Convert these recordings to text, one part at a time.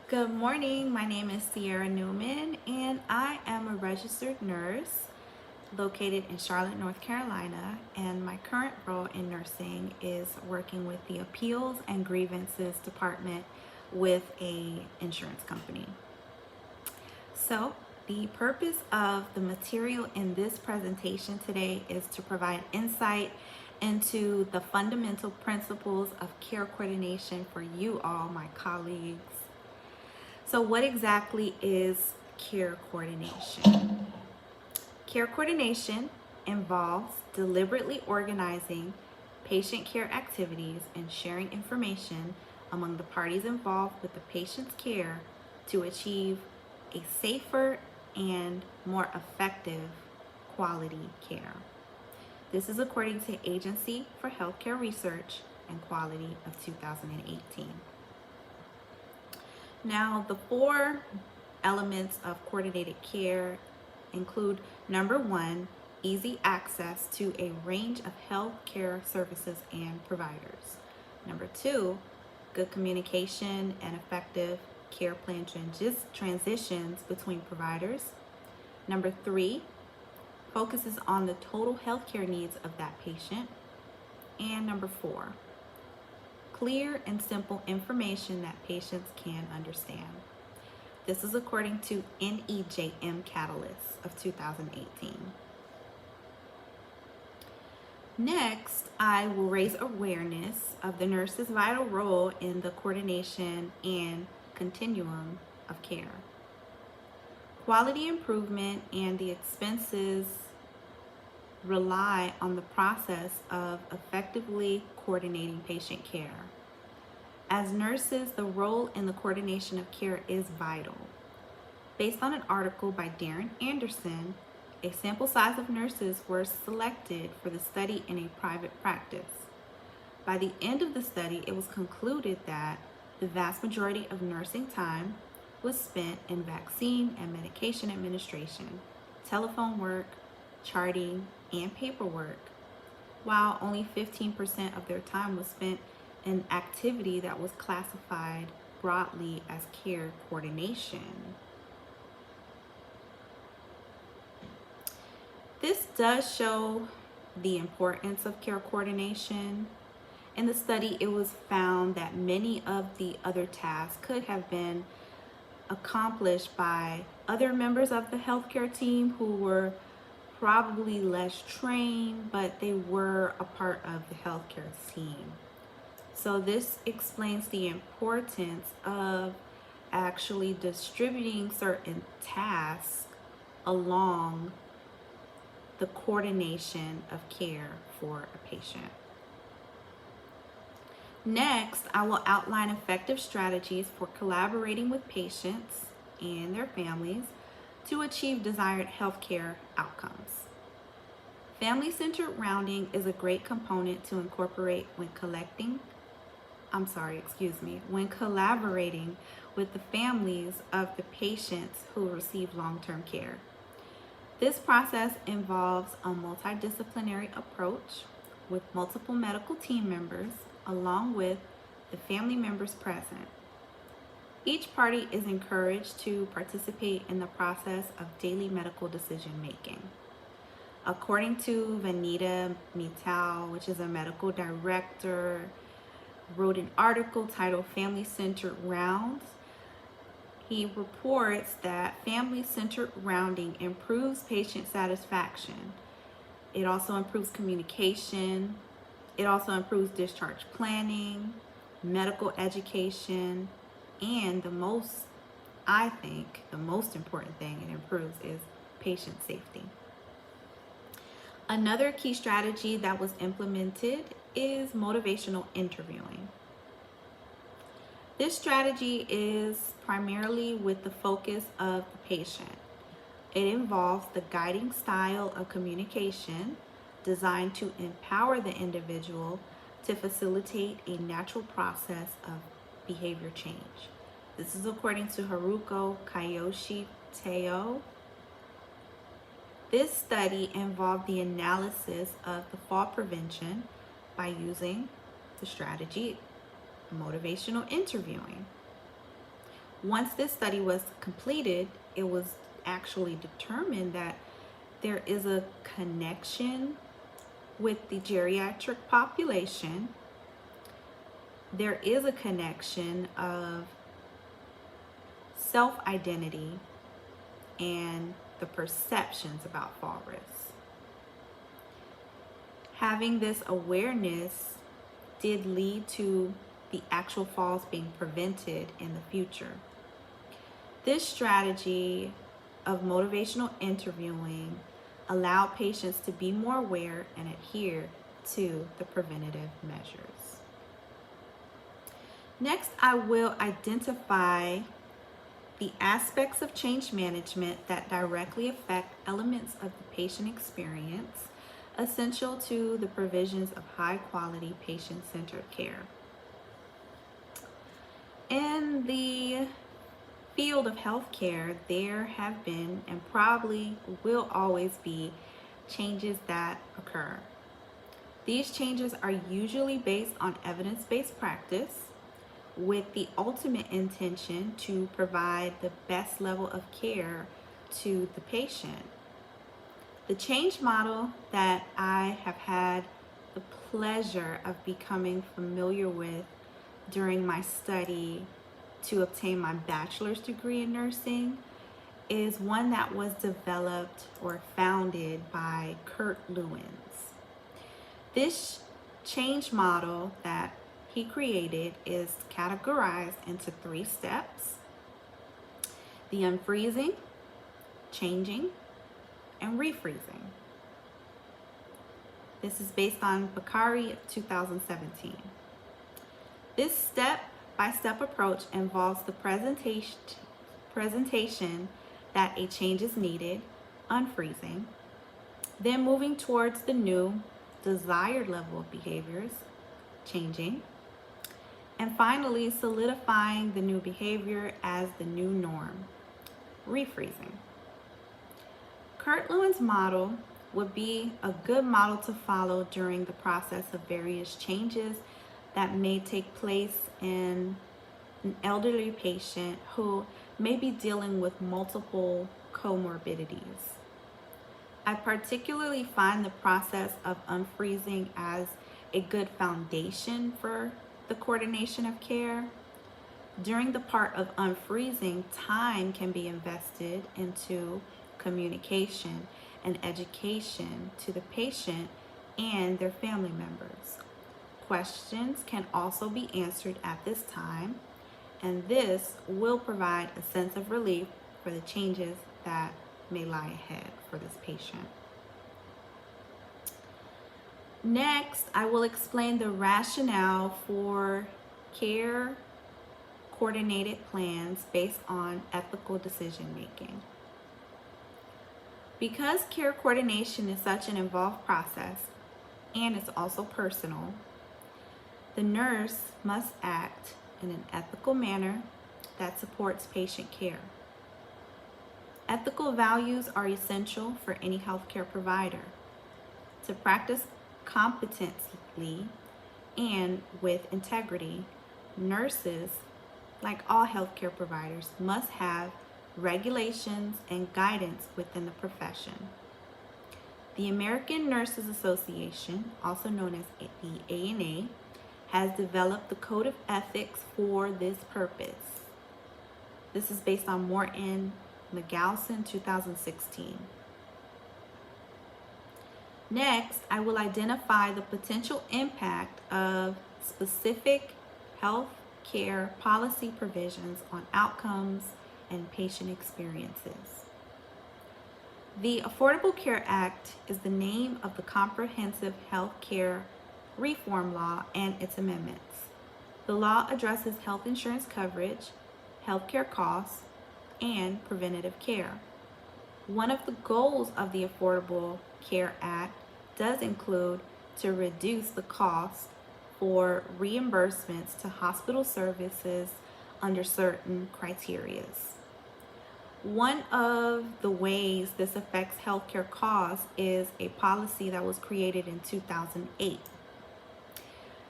Good morning. My name is Sierra Newman, and I am a registered nurse located in Charlotte, North Carolina. And my current role in nursing is working with the Appeals and Grievances Department with a insurance company. So, the purpose of the material in this presentation today is to provide insight into the fundamental principles of care coordination for you all, my colleagues. So what exactly is care coordination? Care coordination involves deliberately organizing patient care activities and sharing information among the parties involved with the patient's care to achieve a safer and more effective quality care. This is according to Agency for Healthcare Research and Quality of 2018. Now, the four elements of coordinated care include number one, easy access to a range of health care services and providers. Number two, good communication and effective care plan transitions between providers. Number three, focuses on the total healthcare needs of that patient. And number four, clear and simple information that patients can understand. This is according to NEJM Catalyst of 2018. Next, I will raise awareness of the nurse's vital role in the coordination and continuum of care. Quality improvement and the expenses rely on the process of effectively coordinating patient care. As nurses, the role in the coordination of care is vital. Based on an article by Darren Anderson, a sample size of nurses were selected for the study in a private practice. By the end of the study, it was concluded that the vast majority of nursing time was spent in vaccine and medication administration, telephone work, charting, and paperwork, while only 15% of their time was spent in activity that was classified broadly as care coordination. This does show the importance of care coordination. In the study, it was found that many of the other tasks could have been accomplished by other members of the healthcare team who were probably less trained, but they were a part of the healthcare team. So this explains the importance of actually distributing certain tasks along the coordination of care for a patient. Next, I will outline effective strategies for collaborating with patients and their families to achieve desired healthcare outcomes. Family-centered rounding is a great component to incorporate when collaborating with the families of the patients who receive long-term care. This process involves a multidisciplinary approach with multiple medical team members along with the family members present. Each party is encouraged to participate in the process of daily medical decision making. According to Vanita Mittal, which is a medical director, wrote an article titled Family-Centered Rounds. He reports that family-centered rounding improves patient satisfaction. It also improves communication. It also improves discharge planning, medical education, and the most important thing it improves is patient safety. Another key strategy that was implemented is motivational interviewing. This strategy is primarily with the focus of the patient. It involves the guiding style of communication designed to empower the individual to facilitate a natural process of behavior change. This is according to Haruko Kayoshi Teo. This study involved the analysis of the fall prevention by using the strategy motivational interviewing. Once this study was completed, it was actually determined that there is a connection with the geriatric population. There is a connection of self-identity and the perceptions about fall risks. Having this awareness did lead to the actual falls being prevented in the future. This strategy of motivational interviewing allowed patients to be more aware and adhere to the preventative measures. Next, I will identify the aspects of change management that directly affect elements of the patient experience essential to the provisions of high-quality patient-centered care. In the field of healthcare, there have been and probably will always be changes that occur. These changes are usually based on evidence-based practice with the ultimate intention to provide the best level of care to the patient. The change model that I have had the pleasure of becoming familiar with during my study to obtain my bachelor's degree in nursing is one that was developed or founded by Kurt Lewins. This change model that he created is categorized into 3 steps: the unfreezing, changing, and refreezing. This is based on Bakari 2017. This step-by-step approach involves the presentation that a change is needed, unfreezing, then moving towards the new desired level of behaviors, changing, and finally solidifying the new behavior as the new norm, refreezing. Kurt Lewin's model would be a good model to follow during the process of various changes that may take place in an elderly patient who may be dealing with multiple comorbidities. I particularly find the process of unfreezing as a good foundation for the coordination of care. During the part of unfreezing, time can be invested into communication and education to the patient and their family members. Questions can also be answered at this time, and this will provide a sense of relief for the changes that may lie ahead for this patient. Next, I will explain the rationale for care coordinated plans based on ethical decision making. Because care coordination is such an involved process and it's also personal, the nurse must act in an ethical manner that supports patient care. Ethical values are essential for any healthcare provider. To practice competently and with integrity, nurses, like all healthcare providers, must have regulations and guidance within the profession. The American Nurses Association, also known as the ANA, has developed the Code of Ethics for this purpose. This is based on Morton McGalson 2016. Next, I will identify the potential impact of specific health care policy provisions on outcomes and patient experiences. The Affordable Care Act is the name of the Comprehensive Health Care Reform Law and its amendments. The law addresses health insurance coverage, healthcare costs, and preventative care. One of the goals of the Affordable Care Act does include to reduce the cost for reimbursements to hospital services under certain criteria. One of the ways this affects healthcare costs is a policy that was created in 2008.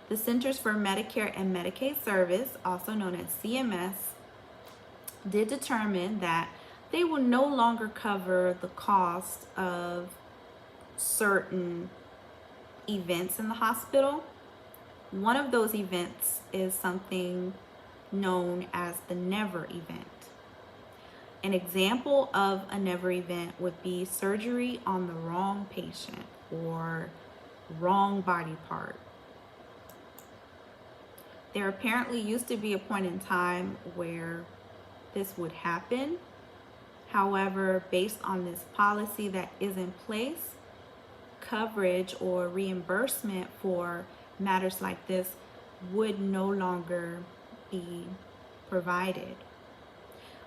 The Centers for Medicare and Medicaid Service, also known as CMS, did determine that they will no longer cover the cost of certain events in the hospital. One of those events is something known as the never event. An example of a never event would be surgery on the wrong patient or wrong body part. There apparently used to be a point in time where this would happen. However, based on this policy that is in place, coverage or reimbursement for matters like this would no longer be provided.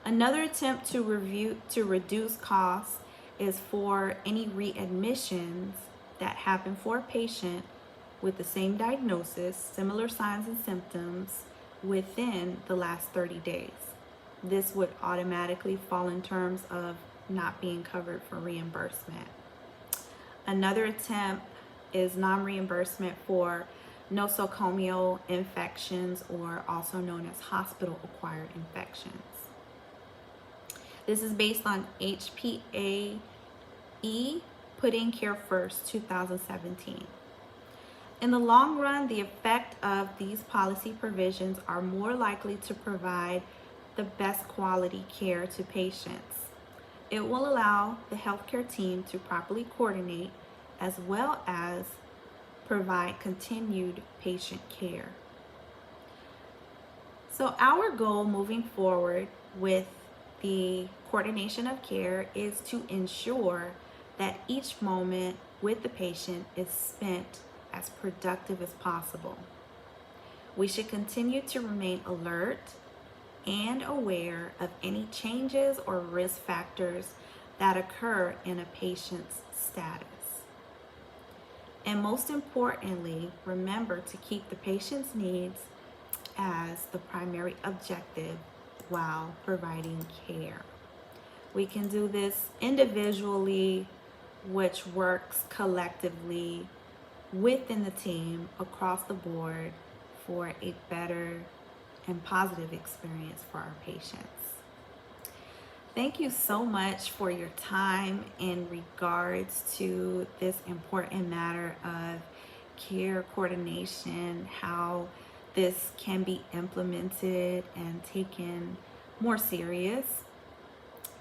Another attempt to reduce costs is for any readmissions that happen for a patient with the same diagnosis, similar signs and symptoms within the last 30 days. This would automatically fall in terms of not being covered for reimbursement. Another attempt is non-reimbursement for nosocomial infections, or also known as hospital-acquired infections. This is based on HPAE Putting Care First 2017. In the long run, the effect of these policy provisions are more likely to provide the best quality care to patients. It will allow the healthcare team to properly coordinate as well as provide continued patient care. So our goal moving forward with the coordination of care is to ensure that each moment with the patient is spent as productive as possible. We should continue to remain alert and aware of any changes or risk factors that occur in a patient's status. And most importantly, remember to keep the patient's needs as the primary objective while providing care. We can do this individually, which works collectively within the team across the board for a better and positive experience for our patients. Thank you so much for your time in regards to this important matter of care coordination, how this can be implemented and taken more serious.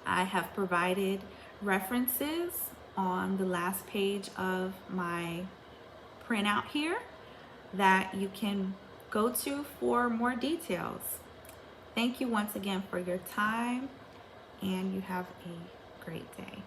I have provided references on the last page of my printout here that you can go to for more details. Thank you once again for your time, and you have a great day.